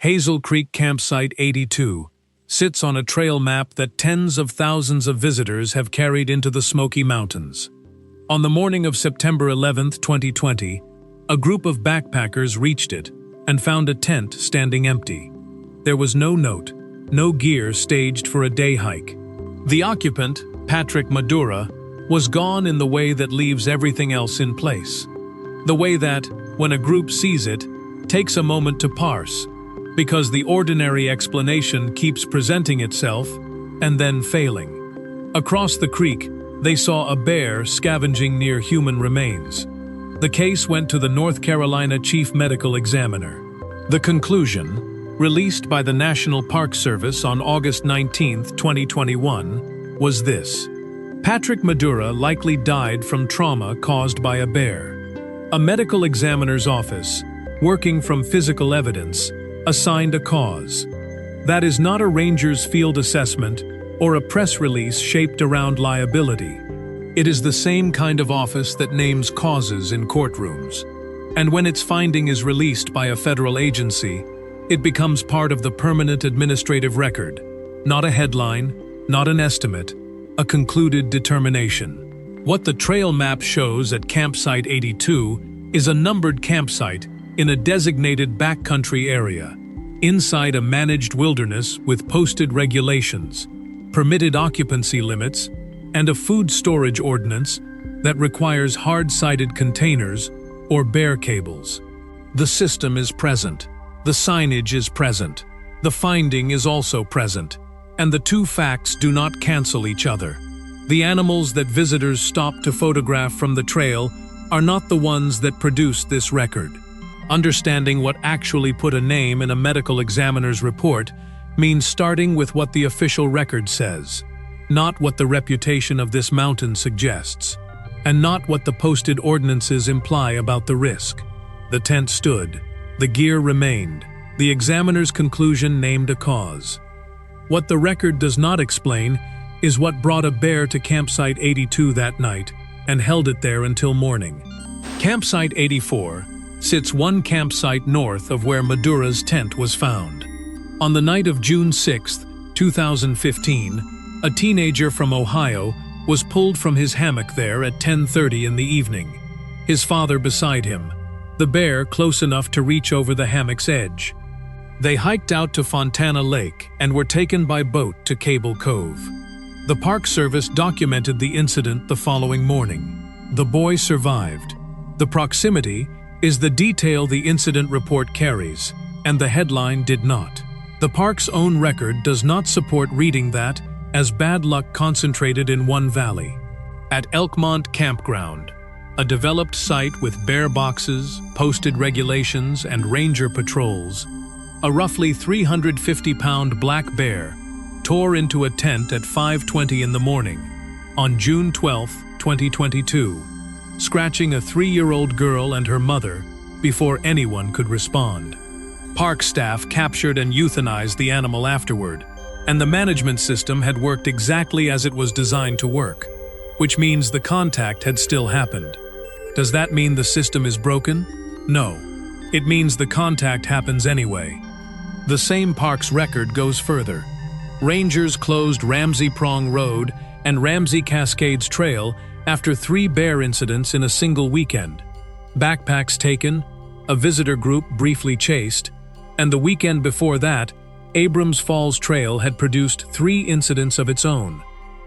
Hazel Creek Campsite 82 sits on a trail map that tens of thousands of visitors have carried into the Smoky Mountains. On the morning of September 11, 2020, a group of backpackers reached it and found a tent standing empty. There was no note, no gear staged for a day hike. The occupant, Patrick Madura, was gone in the way that leaves everything else in place. The way that, when a group sees it, takes a moment to parse, because the ordinary explanation keeps presenting itself and then failing. Across the creek, they saw a bear scavenging near human remains. The case went to the North Carolina Chief Medical Examiner. The conclusion, released by the National Park Service on August 19, 2021, was this: Patrick Madura likely died from trauma caused by a bear. A medical examiner's office, working from physical evidence, assigned a cause. That is not a ranger's field assessment or a press release shaped around liability. It is the same kind of office that names causes in courtrooms. And when its finding is released by a federal agency, it becomes part of the permanent administrative record, not a headline, not an estimate, a concluded determination. What the trail map shows at Campsite 82 is a numbered campsite in a designated backcountry area, inside a managed wilderness with posted regulations, permitted occupancy limits, and a food storage ordinance that requires hard-sided containers or bear cables. The system is present, the signage is present, the finding is also present, and the two facts do not cancel each other. The animals that visitors stop to photograph from the trail are not the ones that produced this record. Understanding what actually put a name in a medical examiner's report means starting with what the official record says, not what the reputation of this mountain suggests, and not what the posted ordinances imply about the risk. The tent stood, the gear remained, the examiner's conclusion named a cause. What the record does not explain is what brought a bear to Campsite 82 that night and held it there until morning. Campsite 84 sits one campsite north of where Madura's tent was found. On the night of June 6, 2015, a teenager from Ohio was pulled from his hammock there at 10:30 in the evening, his father beside him, the bear close enough to reach over the hammock's edge. They hiked out to Fontana Lake and were taken by boat to Cable Cove. The Park Service documented the incident the following morning. The boy survived. The proximity is the detail the incident report carries, and the headline did not. The park's own record does not support reading that as bad luck concentrated in one valley. At Elkmont Campground, a developed site with bear boxes, posted regulations, and ranger patrols, a roughly 350-pound black bear tore into a tent at 5:20 in the morning on June 12, 2022, scratching a 3-year-old girl and her mother before anyone could respond. Park staff captured and euthanized the animal afterward, and the management system had worked exactly as it was designed to work, which means the contact had still happened. Does that mean the system is broken? No. It means the contact happens anyway. The same park's record goes further. Rangers closed Ramsey Prong Road and Ramsey Cascades Trail after 3 bear incidents in a single weekend. Backpacks taken, a visitor group briefly chased, and the weekend before that, Abrams Falls Trail had produced 3 incidents of its own,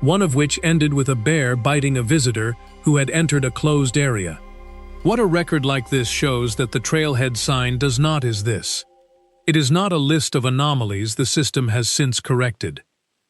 one of which ended with a bear biting a visitor who had entered a closed area. What a record like this shows that the trailhead sign does not is this. It is not a list of anomalies the system has since corrected.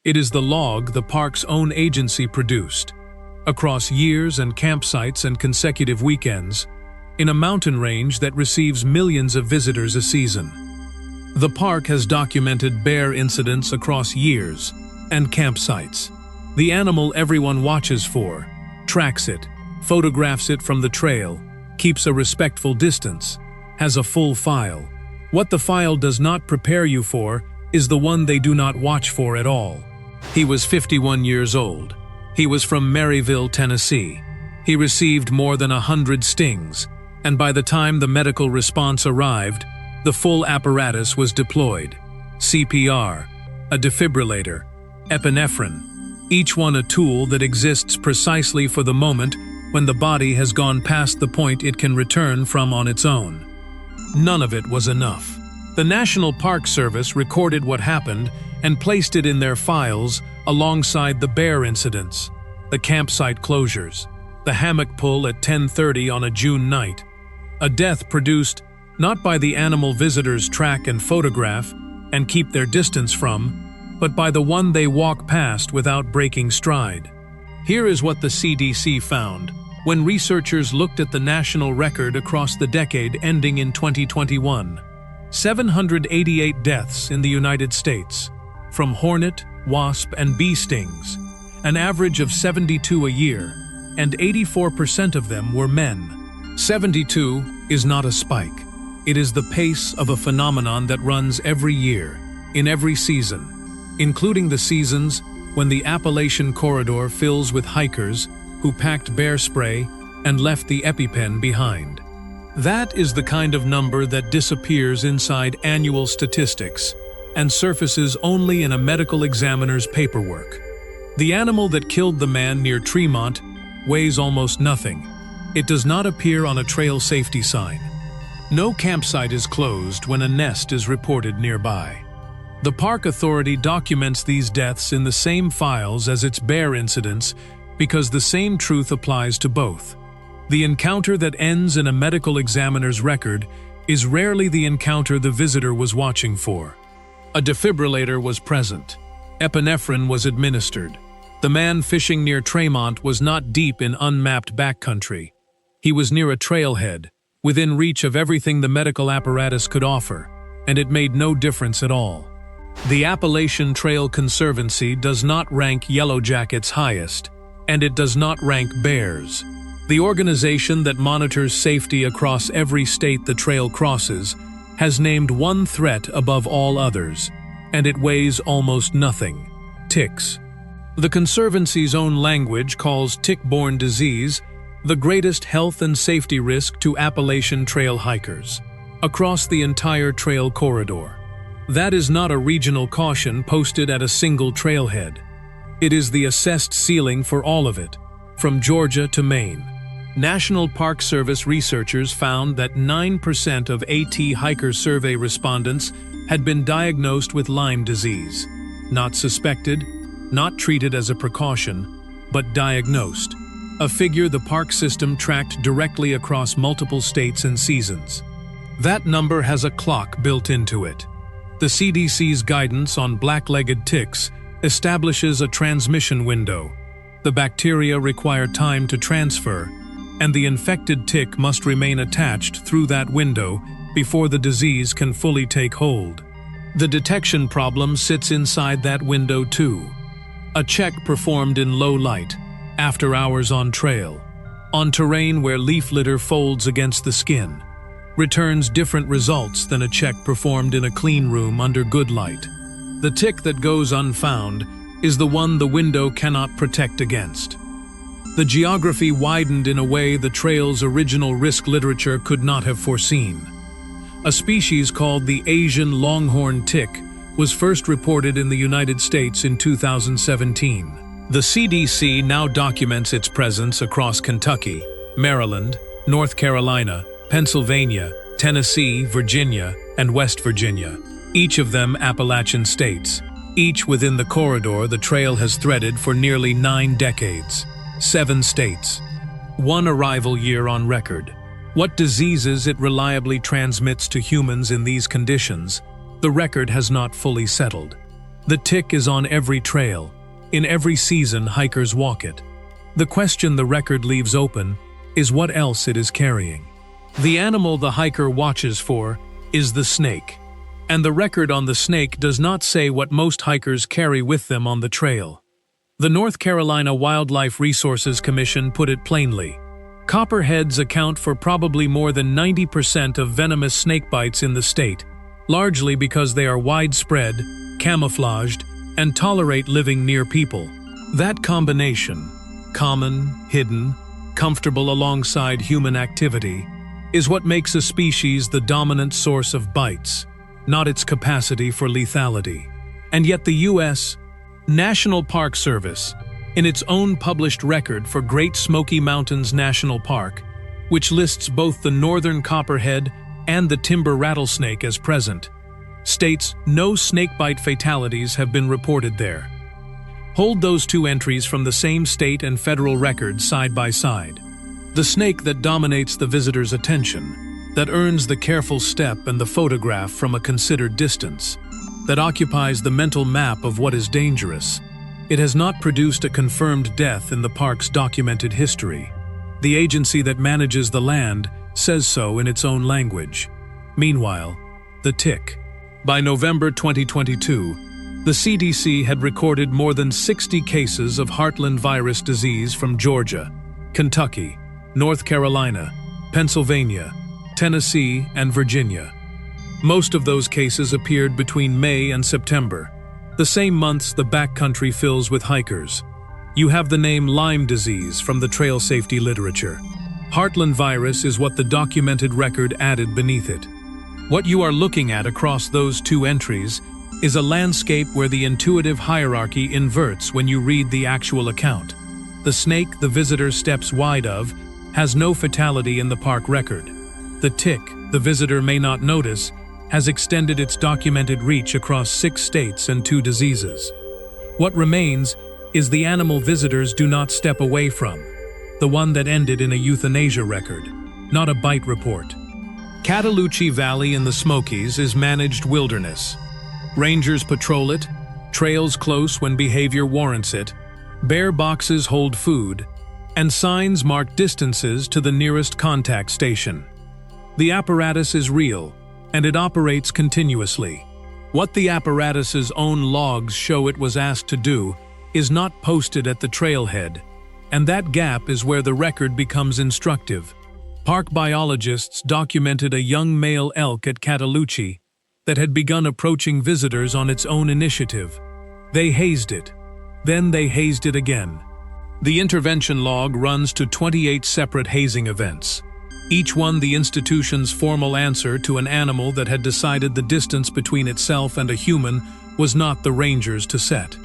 It is the log the park's own agency produced, across years and campsites and consecutive weekends, in a mountain range that receives millions of visitors a season. The park has documented bear incidents across years and campsites. The animal everyone watches for, tracks it, photographs it from the trail, keeps a respectful distance, has a full file. What the file does not prepare you for is the one they do not watch for at all. He was 51 years old. He was from Maryville, Tennessee. He received more than 100 stings, and by the time the medical response arrived, The full apparatus was deployed: CPR, a defibrillator, epinephrine, each one a tool that exists precisely for the moment when the body has gone past the point it can return from on its own. None of it was enough. The National Park Service recorded what happened and placed it in their files alongside the bear incidents, the campsite closures, the hammock pull at 10:30 on a June night, a death produced not by the animal visitors track and photograph and keep their distance from, but by the one they walk past without breaking stride. Here is what the CDC found when researchers looked at the national record across the decade ending in 2021. 788 deaths in the United States, from hornet, wasp, and bee stings, an average of 72 a year, and 84% of them were men. 72 is not a spike. It is the pace of a phenomenon that runs every year, in every season, including the seasons when the Appalachian corridor fills with hikers who packed bear spray and left the EpiPen behind. That is the kind of number that disappears inside annual statistics and surfaces only in a medical examiner's paperwork. The animal that killed the man near Tremont weighs almost nothing. It does not appear on a trail safety sign. No campsite is closed when a nest is reported nearby. The park authority documents these deaths in the same files as its bear incidents because the same truth applies to both. The encounter that ends in a medical examiner's record is rarely the encounter the visitor was watching for. A defibrillator was present. Epinephrine was administered. The man fishing near Tremont was not deep in unmapped backcountry. He was near a trailhead, within reach of everything the medical apparatus could offer, and it made no difference at all. The Appalachian Trail Conservancy does not rank yellowjackets highest, and it does not rank bears. The organization that monitors safety across every state the trail crosses has named one threat above all others, and it weighs almost nothing: ticks. The Conservancy's own language calls tick-borne disease the greatest health and safety risk to Appalachian trail hikers, across the entire trail corridor. That is not a regional caution posted at a single trailhead. It is the assessed ceiling for all of it, from Georgia to Maine. National Park Service researchers found that 9% of AT hiker survey respondents had been diagnosed with Lyme disease, not suspected, not treated as a precaution, but diagnosed, a figure the park system tracked directly across multiple states and seasons. That number has a clock built into it. The CDC's guidance on black-legged ticks establishes a transmission window. The bacteria require time to transfer, and the infected tick must remain attached through that window before the disease can fully take hold. The detection problem sits inside that window too. A check performed in low light, after hours on trail, on terrain where leaf litter folds against the skin, returns different results than a check performed in a clean room under good light. The tick that goes unfound is the one the window cannot protect against. The geography widened in a way the trail's original risk literature could not have foreseen. A species called the Asian longhorn tick was first reported in the United States in 2017. The CDC now documents its presence across Kentucky, Maryland, North Carolina, Pennsylvania, Tennessee, Virginia, and West Virginia, each of them Appalachian states, each within the corridor the trail has threaded for nearly 9 decades. 7 states. 1 arrival year on record. What diseases it reliably transmits to humans in these conditions, the record has not fully settled. The tick is on every trail. In every season, hikers walk it. The question the record leaves open is what else it is carrying. The animal the hiker watches for is the snake, and the record on the snake does not say what most hikers carry with them on the trail. The North Carolina Wildlife Resources Commission put it plainly. Copperheads account for probably more than 90% of venomous snakebites in the state, largely because they are widespread, camouflaged, and tolerate living near people. That combination, common, hidden, comfortable alongside human activity, is what makes a species the dominant source of bites, not its capacity for lethality. And yet the U.S. National Park Service, in its own published record for Great Smoky Mountains National Park, which lists both the northern copperhead and the timber rattlesnake as present, states no snakebite fatalities have been reported there. Hold those two entries from the same state and federal records side by side. The snake that dominates the visitor's attention, that earns the careful step and the photograph from a considered distance, that occupies the mental map of what is dangerous. It has not produced a confirmed death in the park's documented history. The agency that manages the land says so in its own language. Meanwhile, the tick. By November 2022, the CDC had recorded more than 60 cases of heartland virus disease from Georgia, Kentucky, North Carolina, Pennsylvania, Tennessee, and Virginia. Most of those cases appeared between May and September, the same months the backcountry fills with hikers. You have the name Lyme disease from the trail safety literature. Heartland virus is what the documented record added beneath it. What you are looking at across those two entries is a landscape where the intuitive hierarchy inverts when you read the actual account. The snake the visitor steps wide of has no fatality in the park record. The tick the visitor may not notice has extended its documented reach across 6 states and 2 diseases. What remains is the animal visitors do not step away from, the one that ended in a euthanasia record, not a bite report. Cataloochee Valley in the Smokies is managed wilderness. Rangers patrol it, trails close when behavior warrants it, bear boxes hold food, and signs mark distances to the nearest contact station. The apparatus is real, and it operates continuously. What the apparatus's own logs show it was asked to do is not posted at the trailhead, and that gap is where the record becomes instructive. Park biologists documented a young male elk at Cataloochee that had begun approaching visitors on its own initiative. They hazed it. Then they hazed it again. The intervention log runs to 28 separate hazing events, each one the institution's formal answer to an animal that had decided the distance between itself and a human was not the ranger's to set.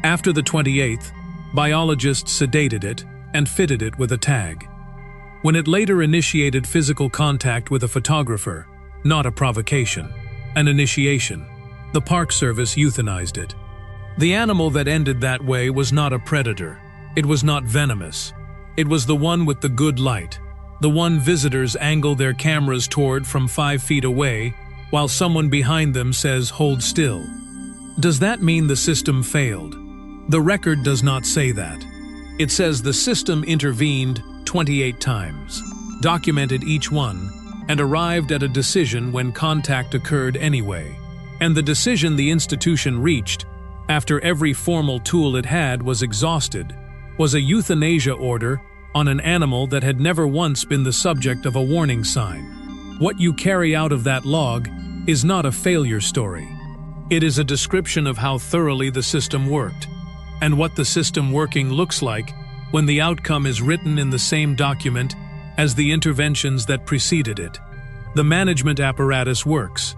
After the 28th, biologists sedated it and fitted it with a tag. When it later initiated physical contact with a photographer, not a provocation, an initiation, the Park Service euthanized it. The animal that ended that way was not a predator. It was not venomous. It was the one with the good light, the one visitors angle their cameras toward from 5 feet away, while someone behind them says, "Hold still." Does that mean the system failed? The record does not say that. It says the system intervened 28 times, documented each one, and arrived at a decision when contact occurred anyway. And the decision the institution reached, after every formal tool it had was exhausted, was a euthanasia order on an animal that had never once been the subject of a warning sign. What you carry out of that log is not a failure story. It is a description of how thoroughly the system worked, and what the system working looks like when the outcome is written in the same document as the interventions that preceded it. The management apparatus works.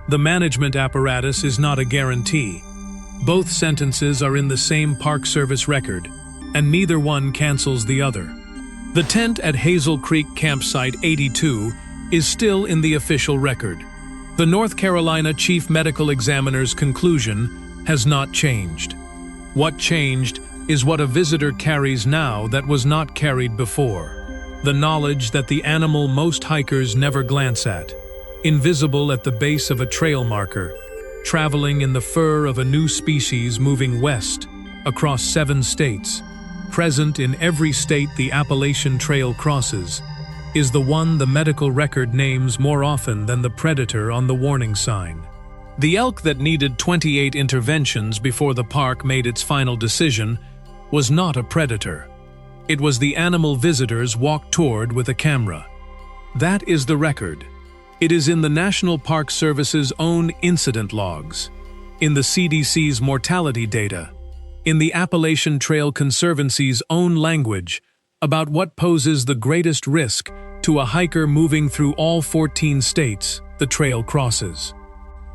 The management apparatus is not a guarantee. Both sentences are in the same Park Service record, and neither one cancels the other. The tent at Hazel Creek Campsite 82 is still in the official record. The North Carolina Chief Medical Examiner's conclusion has not changed. What changed is what a visitor carries now that was not carried before. The knowledge that the animal most hikers never glance at, invisible at the base of a trail marker, traveling in the fur of a new species moving west across 7 states, present in every state the Appalachian Trail crosses, is the one the medical record names more often than the predator on the warning sign. The elk that needed 28 interventions before the park made its final decision was not a predator. It was the animal visitors walked toward with a camera. That is the record. It is in the National Park Service's own incident logs, in the CDC's mortality data, in the Appalachian Trail Conservancy's own language about what poses the greatest risk to a hiker moving through all 14 states the trail crosses.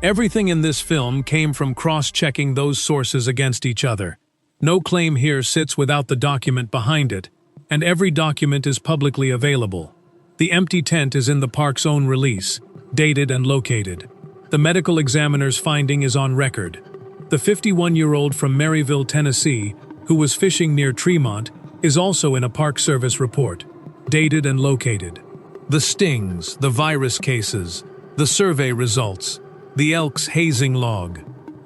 Everything in this film came from cross-checking those sources against each other. No claim here sits without the document behind it, and every document is publicly available. The empty tent is in the park's own release, dated and located. The medical examiner's finding is on record. The 51-year-old from Maryville, Tennessee, who was fishing near Tremont, is also in a Park Service report, dated and located. The stings, the virus cases, the survey results, the elk's hazing log,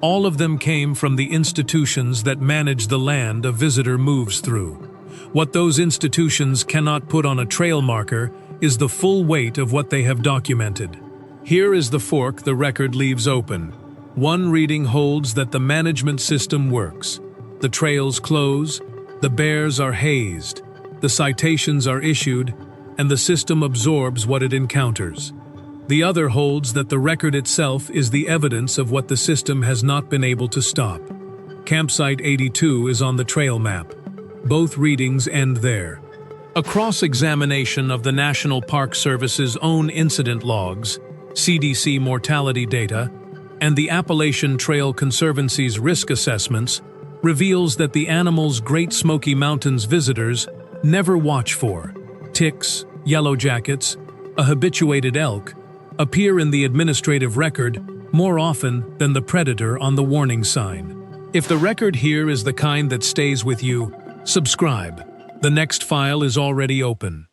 all of them came from the institutions that manage the land a visitor moves through. What those institutions cannot put on a trail marker is the full weight of what they have documented. Here is the fork the record leaves open. One reading holds that the management system works. The trails close, the bears are hazed, the citations are issued, and the system absorbs what it encounters. The other holds that the record itself is the evidence of what the system has not been able to stop. Campsite 82 is on the trail map. Both readings end there. A cross-examination of the National Park Service's own incident logs, CDC mortality data, and the Appalachian Trail Conservancy's risk assessments reveals that the animal's Great Smoky Mountains visitors never watch for ticks, yellow jackets, a habituated elk, appear in the administrative record more often than the predator on the warning sign. If the record here is the kind that stays with you, subscribe. The next file is already open.